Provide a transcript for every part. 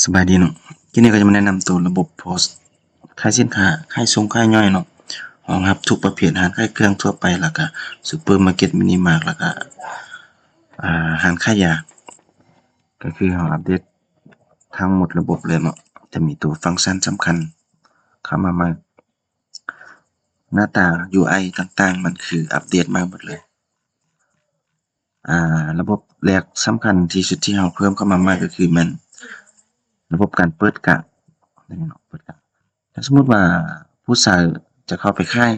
สบายดีเนาะทีนี้ก็จะมาแนะนำตัวระบบโพสต์ขายสินค้าขายส่งขายย่อยเนาะรองรับทุกประเภทร้านขายเครื่องทั่วไปแล้วก็ซูเปอร์มาร์เก็ตมินิมาร์ทแล้วก็ร้านขายยาก็คือเราอัปเดตทั้งหมดระบบเลยเนาะจะมีตัวฟังก์ชันสำคัญเข้ามาใหม่หน้าตา UI ต่างๆมันคืออัปเดตมาหมดเลยระบบแรกสำคัญที่สุดที่เราเพิ่มเข้ามาใหม่ก็คือมันระบบการเปิดกะเนาะเปิดกะถ้าสมมุติว่าผู้สาวจะเข้าไปค่าย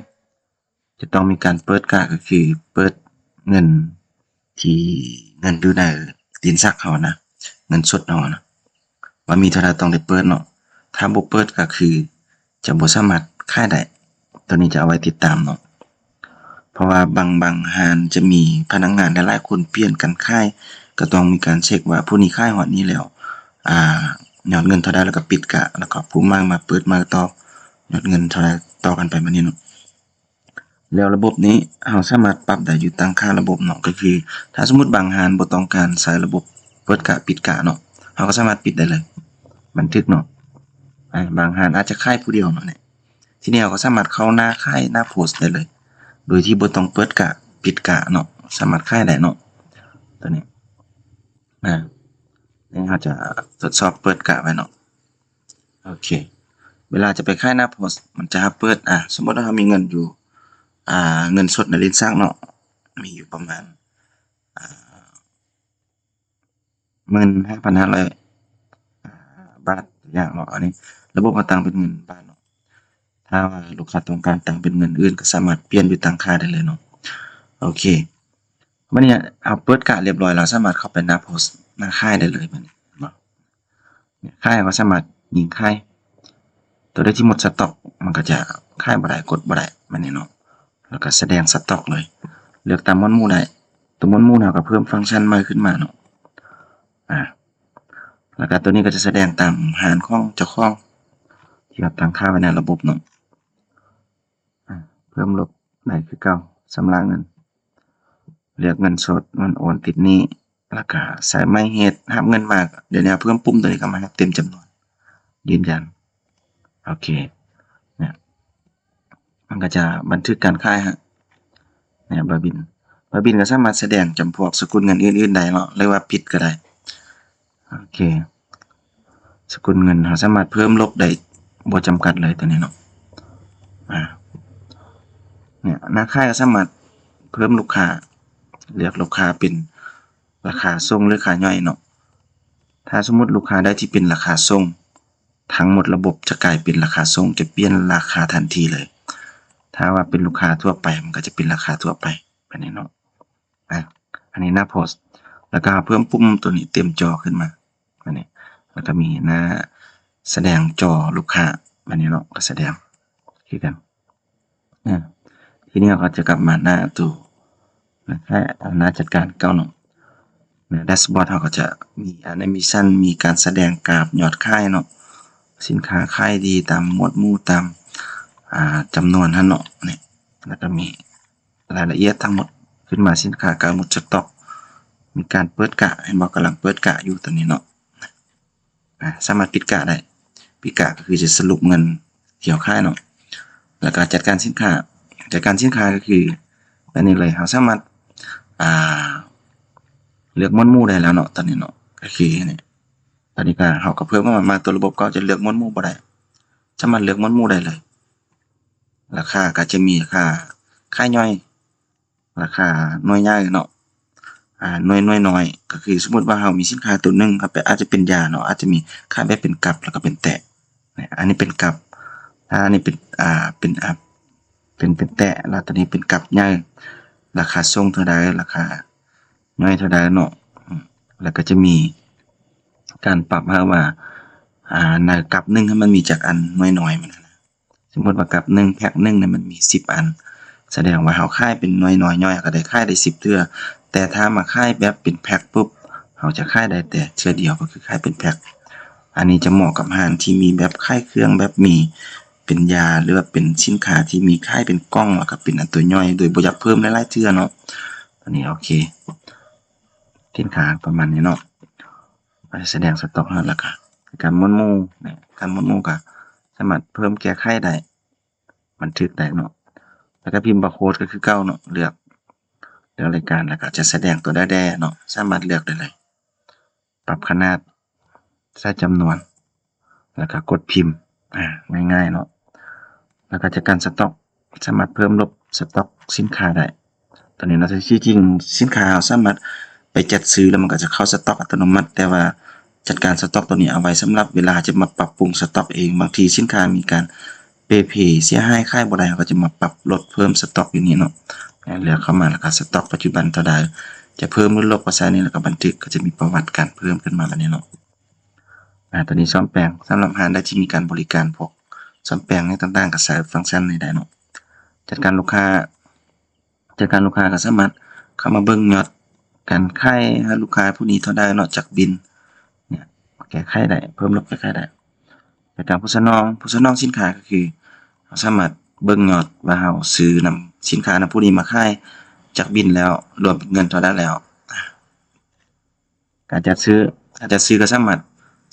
จะต้องมีการเปิดกะก็คือเปิดเงินที่เงินอยู่ในตีนซักเขานะเงินสดเขานะว่ามีเท่าใดต้องได้เปิดเนาะถ้าบ่เปิดก็คือจะบ่สามารถค่ายได้ตัวนี้จะเอาไว้ติดตามเนาะเพราะว่าบางร้านจะมีพนักงานหลายๆคนเปลี่ยนกันค่ายก็ต้องมีการเช็กว่าผู้นี้ค่ายฮอดนี้แล้วยอดเงินเท่าใดแล้วก็ปิดกะแล้วก็ผู้มาเปิดมาต่อยอดเงินเท่าใดต่อกันไปแบบนี้เนาะแล้วระบบนี้เราสามารถปรับได้อยู่ตั้งค่าระบบเนาะก็คือถ้าสมมุติบางร้านบ่ต้องการใช้ระบบเปิดกะปิดกะเนาะเราก็สามารถปิดได้เลยบันทึกเนาะบางร้านอาจจะค่ายผู้เดียวเนาะเนี่ยทีนี้เราก็สามารถเข้าหน้าค่ายหน้าโพสต์ได้เลยโดยที่บ่ต้องเปิดกะปิดกะเนาะสามารถค่ายได้เนาะตัวนี้นี่เราจะทดสอบเปิดกะไว้เนาะโอเคเวลาจะไปค่ายหน้าโพสต์มันจะเปิดสมมุติว่าเรามีเงินอยู่เงินสดในลิ้นชักเนาะมีอยู่ประมาณ15,500บาทอย่างเนาะอันนี้ระบบเอาตั้งเป็นเงินบาทเนาะถ้าว่าลูกค้าต้องการตั้งเป็นเงินอื่นก็สามารถเปลี่ยนอยู่ตั้งค่าได้เลยเนาะโอเคบัดนี้เอาเปิดกะเรียบร้อยแล้วสามารถเข้าไปหน้าโพสต์หน้าค่ายได้เลยบัดนี้เนาะค่ายก็สามารถยิงค่ายตัวใดที่หมดสต็อกมันก็จะค่ายบ่ได้กดบ่ได้บัดนี้เนาะแล้วก็แสดงสต็อกเลยเลือกตามหมวดหมู่ได้ตัวหมวดหมู่เราก็เพิ่มฟังก์ชันใหม่ขึ้นมาเนาะแล้วก็ตัวนี้ก็จะแสดงตามหารของเจ้าของที่เราตั้งค่าไว้ในระบบเนาะเพิ่มลบได้คือเก่าชำระเงินเลือกเงินสดเงินโอนติดหนี้แล้วก็ใส่หมายเหตุรับเงินมาเดี๋ยวนี้เพิ่มปุ่มตัวนี้เข้ามาครับเต็มจำนวนยืนยันโอเคเนี่ยมันก็จะบันทึกการขายเนี่ยบาบินก็สามารถแสดงจำพวกสกุลเงินอื่นๆได้เนาะเรียกว่าผิดก็ได้โอเคสกุลเงินเราสามารถเพิ่มลบได้บ่จำกัดเลยตัวนี้เนาะเนี่ยหน้าค่ายก็สามารถเพิ่มลูกค้าเลือกลูกค้าเป็นราคาส่งหรือราคาย่อยเนาะถ้าสมมุติลูกค้าได้ที่เป็นราคาส่งทั้งหมดระบบจะกลายเป็นราคาส่งจะเปลี่ยนราคาทันทีเลยถ้าว่าเป็นลูกค้าทั่วไปมันก็จะเป็นราคาทั่วไปแบบนี้เนาะอันนี้หน้าโพสต์แล้วก็เพิ่มปุ่มตัวนี้เต็มจอขึ้นมาแบบนี้แล้วก็มีหน้าแสดงจอลูกค้าแบบนี้เนาะก็แสดงคือกันทีนี้เราก็จะกลับมาหน้าตัวแค่หน้าจัดการเก่าเนาะแดชบอร์ดเราก็จะมีแอนิเมชันมีการแสดงกราฟยอดขายเนาะสินค้าขายดีตามหมวดหมู่ตามจำนวนเนาะเนี่ยแล้วก็มีรายละเอียดทั้งหมดขึ้นมาสินค้าการหมดสต็อกมีการเปิดกะให้บอกกำลังเปิดกะอยู่ตอนนี้เนาะสามารถปิดกะได้ปิดกะก็คือจะสรุปเงินเกี่ยวค่ายเนาะแล้วก็จัดการสินค้าก็คืออันนี้เลยเราสามารถเลือกหมวดหมู่ได้แล้วเนาะตอนนี้เนาะก็คือเนี่ยตอนนี้ก็เราก็เพิ่มมาตัวระบบก็จะเลือกหมวดหมู่บ่ได้สามารถเลือกหมวดหมู่ได้เลยราคาก็จะมีราคาค่ายย่อยราคาหน่วยใหญ่เนาะหน่วยน้อยก็คือสมมุติว่าเรามีสินค้าตัวหนึ่งครับอาจจะเป็นยาเนาะอาจจะมีขายแบบเป็นกับแล้วก็เป็นแตะอันนี้เป็นกับถ้าอันนี้เป็นเป็นเป็นแตะแล้วตัวนี้เป็นกับใหญ่ราคาส่งเท่าใดราคาน้อยเท่าใดเนาะแล้วก็จะมีการปรับให้ว่าในกับนึงให้มันมีจากอันน้อยๆมันนะสมมุติว่ากับ1แพ็คนึงเนี่ยมันมี10อันแสดงว่าเราขายเป็นน้อยๆย่อยก็ได้ขายได้10เทื่อแต่ถ้ามาขายแบบเป็นแพ็คปุ๊บเราจะขายได้แต่เทื่อเดียวก็คือขายเป็นแพ็คอันนี้จะเหมาะกับร้านที่มีแบบขายเครื่องแบบมีเป็นยาหรือว่าเป็นสินค้าที่มีขายเป็นกล่องแล้วก็เป็นอันตัวย่อยโดยบ่อยากเพิ่มหลายๆเทื่อเนาะอันนี้โอเคสินค้าประมาณนี้เนาะแสดงสต็อกแล้วก็ การหมวดหมู่เนี่ยการหมวดหมู่ก็สามารถเพิ่มแก้ไขได้บันทึกได้เนาะแล้วก็พิมพ์บาร์โค้ดก็คือเก่าเนาะเลือกรายการแล้วก็จะแสดงตัวแด่ๆเนาะสามารถเลือกได้เลยปรับขนาดใส่จำนวนแล้วก็กดพิมพ์ง่ายๆเนาะแล้วก็จากการสต็อกสามารถเพิ่มลบสต็อกสินค้าได้ตอนนี้เราที่จริงสินค้าเราสามารถไปจัดซื้อแล้วมันก็จะเข้าสต็อกอัตโนมัติแต่ว่าจัดการสต็อกตัวนี้เอาไว้สำหรับเวลาจะมาปรับปรุงสต็อกเองบางทีสินค้ามีการเปเสียหายค่ายบ่ได้เราก็จะมาปรับลดเพิ่มสต็อกอยู่นี่เนาะเลือกเข้ามาแล้วก็สต็อกปัจจุบันเท่าใดจะเพิ่มหรือลดก็ใส่นี่แล้วก็บันทึกก็จะมีประวัติการเพิ่มขึ้นมาแบบนี้เนาะตัวนี้ซ่อมแปลงสำหรับร้านใดที่มีการบริการพวกซ่อมแปลงในต่างๆก็ใส่ฟังก์ชันนี้ได้เนาะจัดการลูกค้าก็สามารถเข้ามาเบิ่งยอดการขายให้ลูกค้าผู้นี้เท่าใดเนาะจากบิลเนี่ยแก้ไขได้เพิ่มลดแก้ไขได้จากการผู้สนองสินค้าก็คือเราสามารถเบิ่งยอดว่าเราซื้อนำสินค้านำผู้นี้มาขายจากบิลแล้วรวมเงินเท่าใดแล้วการจัดซื้อก็สามารถ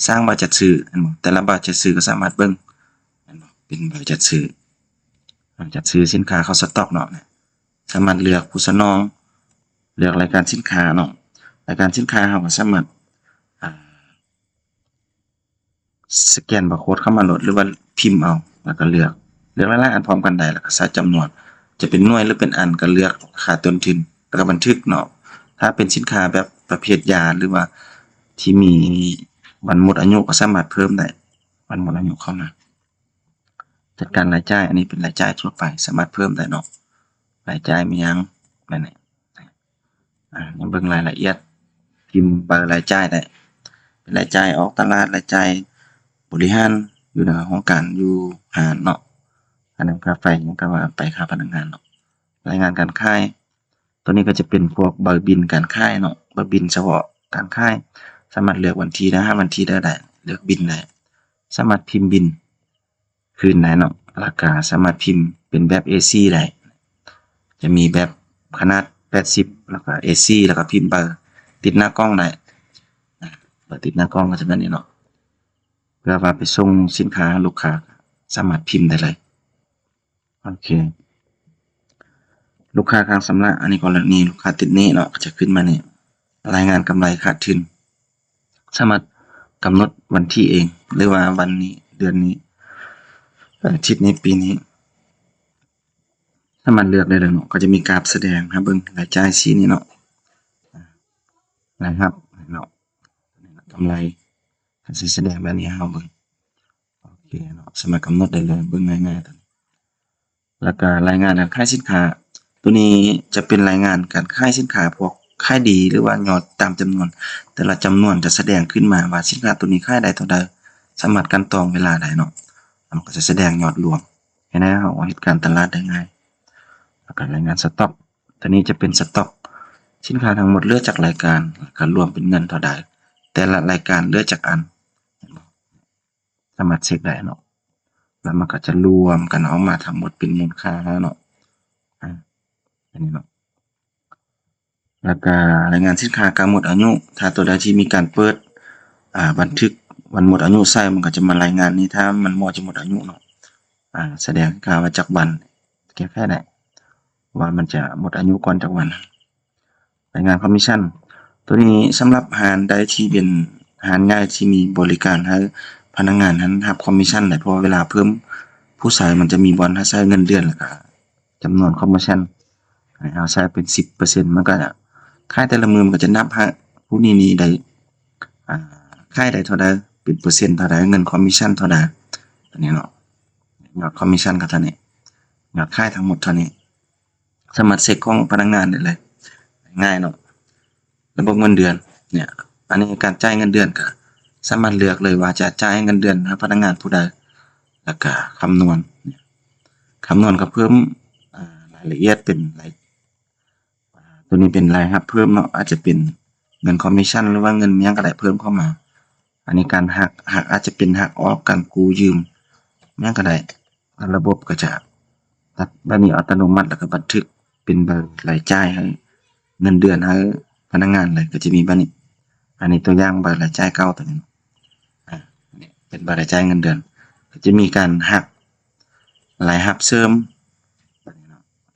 สร้างใบจัดซื้อแต่ละใบจัดซื้อก็สามารถเบิ่งเป็นใบจัดซื้อสินค้าเข้าสต็อกเนาะสามารถเลือกผู้สนองเลือกรายการสินค้าเนาะรายการสินค้าเราก็สามารถสแกนบาร์โค้ดเข้ามาโหลดหรือว่าพิมพ์เอาแล้วก็เลือกหลายๆอันพร้อมกันได้แล้วก็ใส่จำนวนจะเป็นหน่วยหรือเป็นอันก็เลือกค่าต้นทุนแล้วก็บันทึกเนาะถ้าเป็นสินค้าแบบประเภทยาหรือว่าที่มีวันหมดอายุก็สามารถเพิ่มได้วันหมดอายุเข้ามาจัดการรายจ่ายอันนี้เป็นรายจ่ายทั่วไปสามารถเพิ่มได้เนาะรายจ่ายมีหยังแบบนี้ยังเบิ่งรายละเอียดพิมพ์เบอร์รายจ่ายได้เป็นรายจ่ายออกตลาดรายจ่ายบริหารอยู่ในห้องการอยู่ห้างเนาะค่าน้ำค่าไฟหยังก็ว่าไปค่าพนักงานเนาะรายงานการขายตัวนี้ก็จะเป็นพวกเบอร์บิลการขายเนาะเบอร์บิลเฉพาะการขายสามารถเลือกวันที่ได้วันที่ได้เลือกบิลได้สามารถพิมพ์บิลคืนได้เนาะราคาสามารถพิมพ์เป็นแบบ A4 ได้จะมีแบบขนาด80แล้วก็ A4 แล้วก็พิมพ์เบอร์ติดหน้ากล้องได้เบอร์ติดหน้ากล้องก็จะแบบนี้เนาะเพื่อว่าไปส่งสินค้าลูกค้าสามารถพิมพ์ได้เลยโอเคลูกค้าค้างชำระอันนี้กรณีลูกค้าติดหนี้เนาะก็จะขึ้นมานี่รายงานกำไรขาดทุนสามารถกำหนดวันที่เองหรือว่าวันนี้เดือนนี้อาทิตย์นี้ปีนี้สามารถเลือกได้เลยเนาะก็จะมีกราฟแสดงให้เบิ่งรายจ่ายสีนี้เนาะนะครับเนาะกำไรก็สิแสดงแบบนี้ให้เฮาเบิ่งโอเคเนาะสามารถกำหนดได้เลยเบิ่งง่ายๆตัวนี้แล้วก็รายงานการขายสินค้าตัวนี้จะเป็นรายงานการขายสินค้าพวกขายดีหรือว่ายอดตามจำนวนแต่ละจำนวนจะแสดงขึ้นมาว่าสินค้าตัวนี้ขายได้เท่าใดสามารถกันตองเวลาได้เนาะมันก็จะแสดงยอดรวมให้ได้เฮาเฮ็ดการตลาดได้ง่ายแล้วก็รายงานสต็อกตัวนี้จะเป็นสต็อกสินค้าทั้งหมดเหลือจากรายการก็รวมเป็นเงินเท่าใดแต่ละรายการเหลือจากอันสามารถเช็คได้เนาะแล้วมันก็จะรวมกันออกมาทั้งหมดเป็นมูลค่าเนาะอันนี้เนาะแล้วก็รายงานสินค้าการหมดอายุถ้าตัวใดที่มีการเปิดบันทึกวันหมดอายุใส่มันก็จะมารายงานนี้ถ้ามันหมดจะหมดอายุเนาะแสดงค่าว่าจากวันแค่ได้ว่ามันจะหมดอายุก่อนจากวันรายงานคอมมิชชั่นตัวนี้สำหรับร้านใดที่เป็นร้านใหญ่ที่มีบริการให้พนักงานนั้นรับคอมมิชชั่นได้เพราะเวลาเพิ่มผู้ใช้มันจะมีบอนให้ใช้เงินเดือนแล้วก็จำนวนคอมมิชชั่นให้เอาใช้เป็น 10% มันก็จะค่าแต่ละมื้อมันก็จะนับให้ผู้นี้ได้ค่ายได้เท่าใดเป็นเปอร์เซ็นต์เท่าใดเงินคอมมิชชั่นเท่าใดอันนี้เนาะยอดคอมมิชชั่นก็เท่านี้ยอดค่ายทั้งหมดเท่านี้สามารถเช็คของพนักงานได้เลยง่ายเนาะระบบเงินเดือนเนี่ยอันนี้การจ่ายเงินเดือนก็สามารถเลือกเลยว่าจะจ่ายเงินเดือนให้พนักงานผู้ใดแล้วก็คำนวณก็เพิ่มรายละเอียดเป็นรายตัวนี้เป็นรายรับเพิ่มเนาะอาจจะเป็นเงินคอมมิชชั่นหรือว่าเงินหยังก็ได้เพิ่มเข้ามาอันนี้การหักอาจจะเป็นหักออกการกู้ยืมหยังก็ได้ระบบก็จะตัดแบบนี้อัตโนมัติแล้วก็บันทึกเป็นเบอร์รายจ่ายให้เงินเดือนให้พนักงานเลยก็จะมีแบบนี้อันนี้ตัวอย่างเบอร์รายจ่ายเก่าตัวนี้ เป็นบ่ได้จ่ายเงินเดือนก็จะมีการหักรายรับเสริม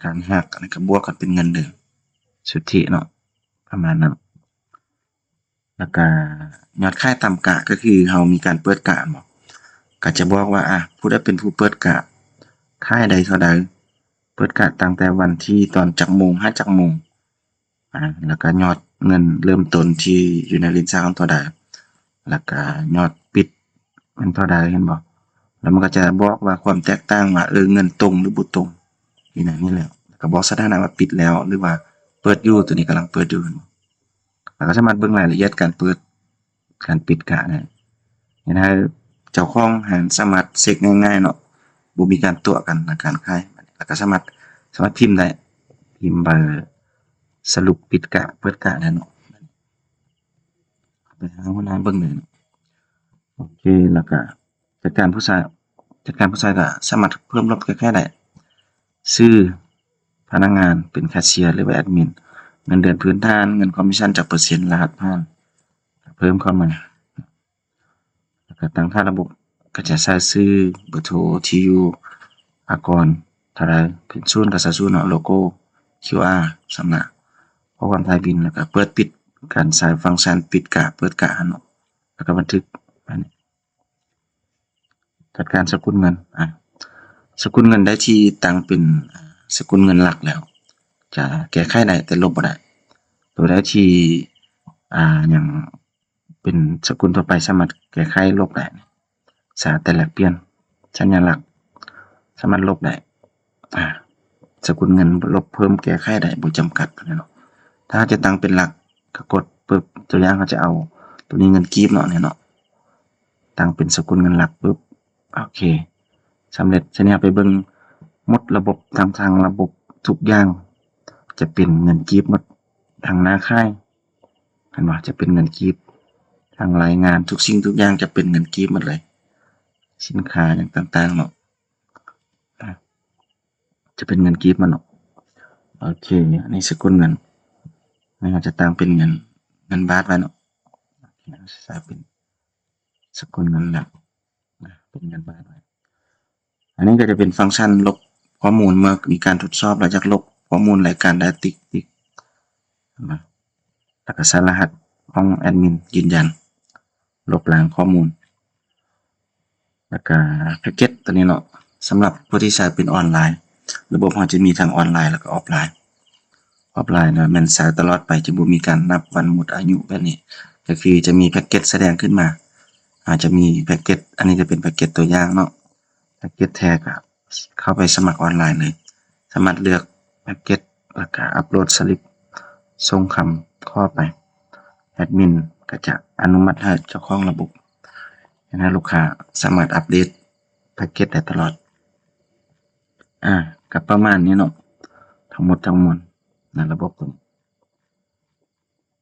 การหักอันนี้ก็บวกกันเป็นเงินเดือนสุทธิเนาะประมาณนั้นแล้วก็ยอดขายตามกะก็คือเรามีการเปิดกะบ่ก็จะบอกว่าผู้ใดเป็นผู้เปิดกะขายใดเท่าใดเปิดกะตั้งแต่วันที่ตอนจักโมงหาจักโมงแล้วก็ยอดเงินเริ่มต้นที่อยู่ในลิ้นชักของเท่าใดแล้วก็ยอดปิดมันเท่าใดเห็นบ่แล้วมันก็จะบอกว่าความแตกต่างว่าเงินตรงหรือบ่ตรงนี่นะนี่แหละก็บอกสถานะว่าปิดแล้วหรือว่าเปิดอยู่ตัวนี้กำลังเปิดอยู่แล้วก็สามารถเบิ่งรายละเอียดการเปิดการปิดกะได้เห็นไหมเจ้าของหันสามารถเช็คง่ายๆเนาะบ่มีการตัวกันในการขายแล้วก็สามารถพิมพ์ได้พิมพ์เบอร์สรุปปิดกะเปิดกะได้เนาะไปหาหัวหน้าเบิ่งเลยโอเคแล้วก็จัดการผู้ชายก็สามารถเพิ่มลดแค่ได้ชื่อพนักงานเป็นแคชเชียร์หรือว่าแอดมินเงินเดือนพื้นฐานเงินคอมมิชชั่นจากเปอร์เซ็นต์รหัสผ่านเพิ่มเข้ามาแล้วก็ตั้งค่าระบบก็จะใส่ชื่อเบอร์โทรที่อยู่อากรเท่าใดเป็นศูนย์ก็ใส่ศูนย์เนาะโลโก้ QR สำนักข้อความถ่ายบินแล้วก็เปิดปิดการใช้ฟังก์ชันปิดกะเปิดกะเนาะแล้วก็บันทึกอันนี้จัดการสกุลเงินสกุลเงินได้ที่ตั้งเป็นสกุลเงินหลักแล้วจะแก้ไขได้แต่ลบบ่ได้ตัวใดที่อย่างเป็นสกุลทั่วไปสามารถแก้ไขลบได้สาแต่แลกเปลี่ยนสัญลักษณ์สามารถลบได้สกุลเงินลบเพิ่มแก้ไขได้บ่จำกัดเนาะถ้าจะตั้งเป็นหลักก็กดปึ๊บตัวอย่างเขาจะเอาตัวนี้เงินกีบเนาะเนี่ยเนาะตั้งเป็นสกุลเงินหลักปึ๊บโอเคสำเร็จทีนี้ไปเบิ่งหมดระบบทางระบบทุกอย่างจะเป็นเงินกีบหมดทางหน้าค่ายเห็นบ่จะเป็นเงินกีบทางรายงานทุกสิ่งทุกอย่างจะเป็นเงินกีบหมดเลยสินค้าอย่างต่างๆเนาะจะเป็นเงินกีบมันเนาะโอเคอันนี้สกุลเงินเราจะตั้งเป็นเงินบาทไว้เนาะใส่เป็นสกุลเงินหลักเป็นเงินบาทไว้อันนี้ก็จะเป็นฟังก์ชันลบข้อมูลเมื่อมีการทดสอบแล้วจากลบข้อมูลรายการได้ติ๊กนะแล้วก็ใส่รหัสของแอดมินยืนยันลบล้างข้อมูลแล้วก็แพ็กเกจตัวนี้เนาะสำหรับผู้ที่ใช้เป็นออนไลน์ระบบเราจะมีทั้งออนไลน์แล้วก็ออฟไลน์นะมันใช้ตลอดไปจะบ่มีการนับวันหมดอายุแบบนี้ก็คือจะมีแพ็กเกจแสดงขึ้นมาอาจจะมีแพ็กเกจอันนี้จะเป็นแพ็กเกจตัวอย่างเนาะแพ็กเกจแท้ก็เข้าไปสมัครออนไลน์เลยสามารถเลือกแพ็กเกจแล้วก็อัปโหลดสลิปส่งคำข้อไปแอดมินก็จะอนุมัติให้เจ้าของระบบให้ลูกค้าสามารถอัปเดตแพ็กเกจได้ตลอดกับประมาณนี้เนาะทั้งหมดทั้งมวลในระบบตรง